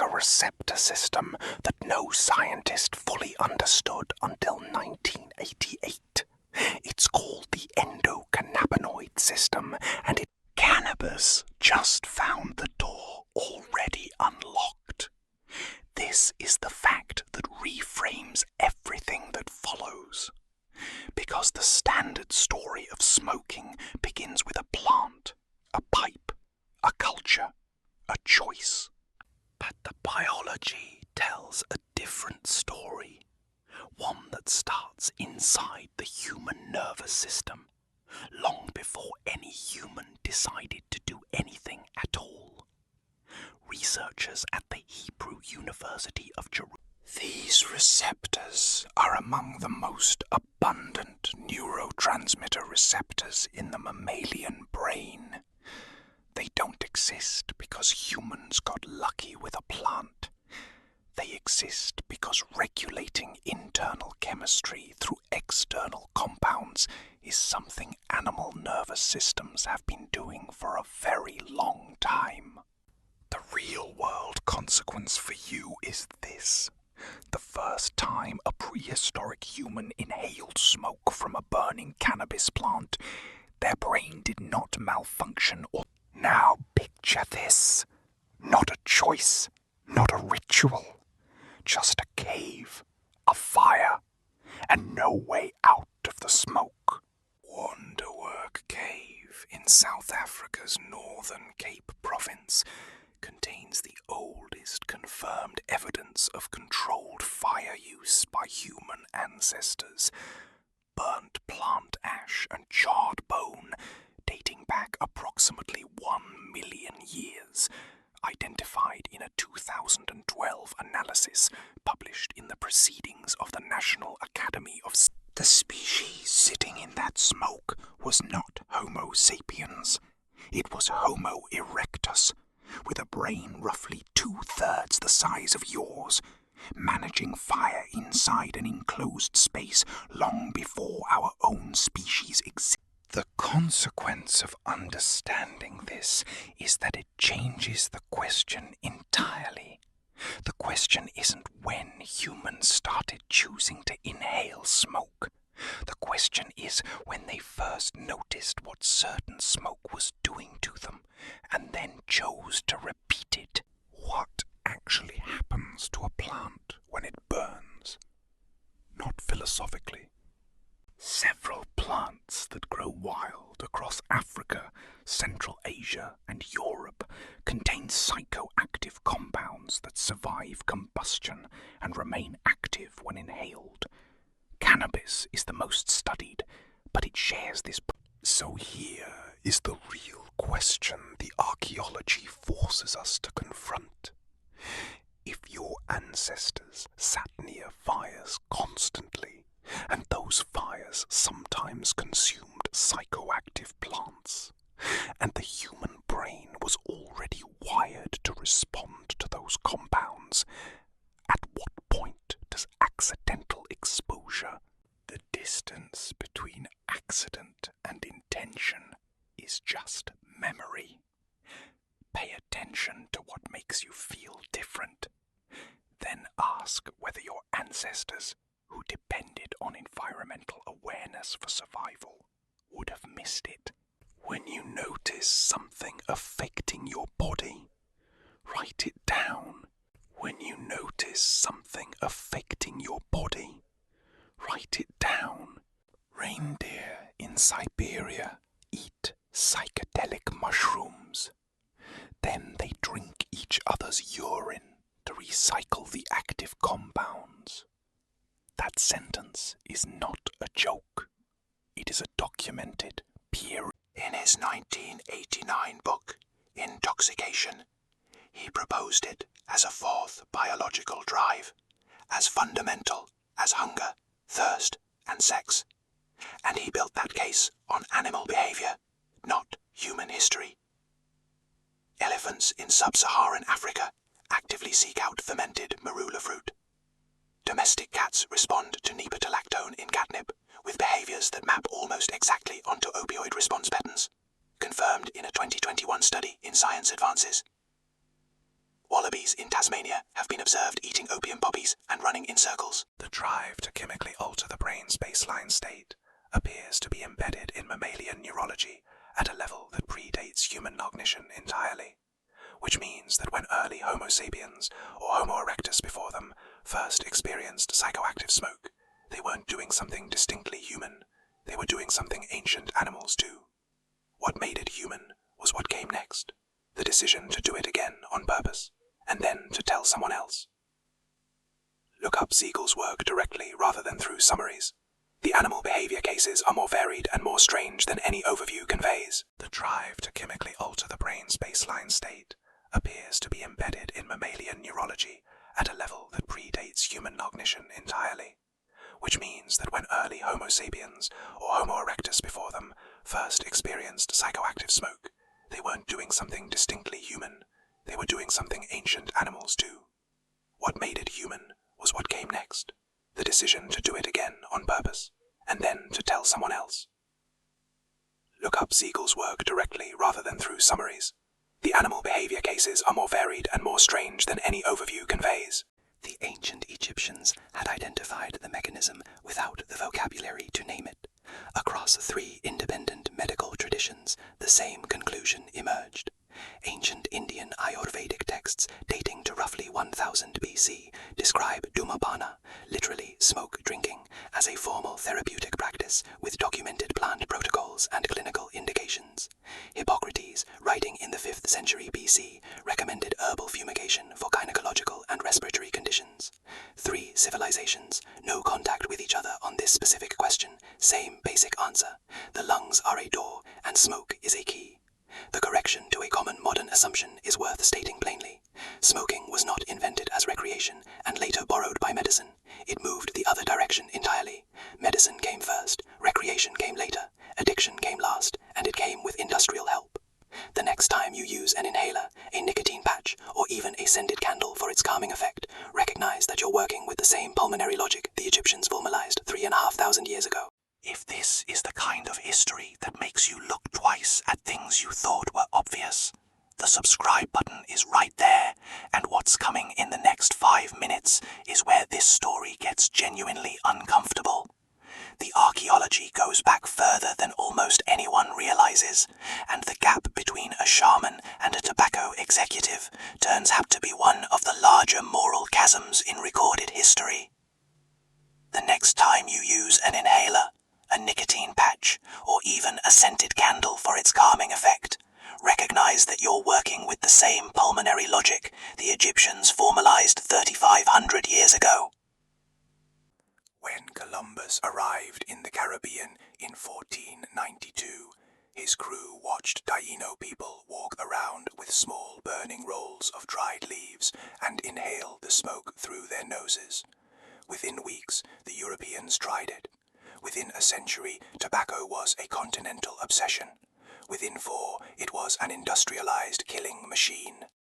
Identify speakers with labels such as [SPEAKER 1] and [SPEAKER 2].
[SPEAKER 1] a receptor system that no scientist fully understood until 1988. It's called the endocannabinoid system, and cannabis just found the door already unlocked. This is the fact that reframes everything that follows. Because the standard story of smoking begins with a plant, a pipe, a culture, a choice. But the biology tells a different story, one that starts inside the human nervous system, long before any human decided to do anything at all. Researchers at the Hebrew University of Jerusalem. These receptors are among the most abundant neurotransmitter receptors in the mammalian brain. They don't exist because humans got lucky with a plant. They exist because regulating internal chemistry through external compounds is something animal nervous systems have been doing for a very long time. The real-world consequence for you is this. The first time a prehistoric human inhaled smoke from a burning cannabis plant, their brain did not malfunction or... Now picture this. Not a choice, not a ritual. Just a cave, a fire, and no way out of the smoke. Wonderwork Cave in South Africa's northern Cape Province contains the oldest confirmed evidence of controlled fire use by human ancestors. Burnt plant ash and charred bone dating back approximately 1 million years, identified in a 2012 analysis published in the Proceedings of the National Academy of Sciences. The species sitting in that smoke was not Homo sapiens. It was Homo erectus, with a brain roughly 2/3 the size of yours, managing fire inside an enclosed space long before our own species existed. The consequence of understanding this is that it changes the question entirely. The question isn't when humans started choosing to inhale smoke. The question is when they first noticed what certain smoke was doing to them, and then chose to repeat it. What actually happens to a plant when it burns? Not philosophically. Several plants that grow wild across Africa, Central Asia, and Europe contain psychoactive compounds that survive combustion and remain active when inhaled. Cannabis is the most studied, but it shares this. So here is the real question the archaeology forces us to confront. If your ancestors sat near fires constantly, and those fires sometimes consumed psychoactive plants, and the human brain was already wired to respond to those compounds, at what point does accidental exposure, the distance between accident and intention, is just memory? Pay attention to what makes you feel different. Then ask whether your ancestors, who depended on environmental awareness for survival, would have missed it. When you notice something affecting your body, write it down. When you notice something affecting your body, write it down. Reindeer in Siberia eat psychedelic mushrooms. Then they drink each other's urine to recycle the active compounds. That sentence is not a joke. It is a documented peer. In his 1989 book, Intoxication, he proposed it as a fourth biological drive, as fundamental as hunger, thirst, and sex. And he built that case on animal behavior, not human history. Elephants in sub-Saharan Africa actively seek out fermented marula fruit. Domestic cats respond to nepetalactone in catnip with behaviors that map almost exactly onto opioid response patterns, confirmed in a 2021 study in Science Advances. Wallabies in Tasmania have been observed eating opium poppies and running in circles. The drive to chemically alter the brain's baseline state appears to be embedded in mammalian neurology at a level that predates human cognition entirely, which means that when early Homo sapiens, or Homo erectus before them, first experienced psychoactive smoke, they weren't doing something distinctly human, they were doing something ancient animals do. What made it human was what came next, the decision to do it again on purpose, and then to tell someone else. Look up Siegel's work directly rather than through summaries. The animal behavior cases are more varied and more strange than any overview conveys. The drive to chemically alter the brain's baseline state appears to be embedded in mammalian neurology at a level that predates human cognition entirely, which means that when early Homo sapiens, or Homo erectus before them, first experienced psychoactive smoke, they weren't doing something distinctly human, they were doing something ancient animals do. What made it human was what came next, the decision to do it again on purpose, and then to tell someone else. Look up Siegel's work directly rather than through summaries. The animal behavior cases are more varied and more strange than any overview conveys. The ancient Egyptians had identified the mechanism without the vocabulary to name it. Across 3 independent medical traditions, the same conclusion emerged. Ancient Indian Ayurvedic texts dating to roughly 1000 BC describe Dhumapana, literally smoke drinking, as a formal therapeutic practice with documented plant protocols and clinical indications. Hippocrates, writing in the 5th century BC, recommended herbal fumigation for gynecological and respiratory conditions. 3 civilizations, no contact with each other on this specific question, same basic answer. The lungs are a door and smoke is a key. The correction to a common modern assumption is worth stating plainly. Smoking was not invented as recreation and later borrowed by medicine. It moved the other direction entirely. Medicine came first, recreation came later, addiction came last, and it came with industrial help. The next time you use an inhaler, a nicotine patch, or even a scented candle for its calming effect, recognize that you're working with the same pulmonary logic the Egyptians formalized 3,500 years ago. If this is the kind of history that makes you look twice at things you thought were obvious, the subscribe button is right there, and what's coming in the next 5 minutes is where this story gets genuinely uncomfortable. The archaeology goes back further than almost anyone realizes, and the gap between a shaman and a tobacco executive turns out to be one of the larger moral chasms in recorded history. The next time you use an inhaler, a nicotine patch, or even a scented candle for its calming effect, recognize that you're working with the same pulmonary logic the Egyptians formalized 3,500 years ago. When Columbus arrived in the Caribbean in 1492, his crew watched Taino people walk around with small burning rolls of dried leaves and inhale the smoke through their noses. Within weeks, the Europeans tried it. Within a century, tobacco was a continental obsession. Within 4, it was an industrialized killing machine.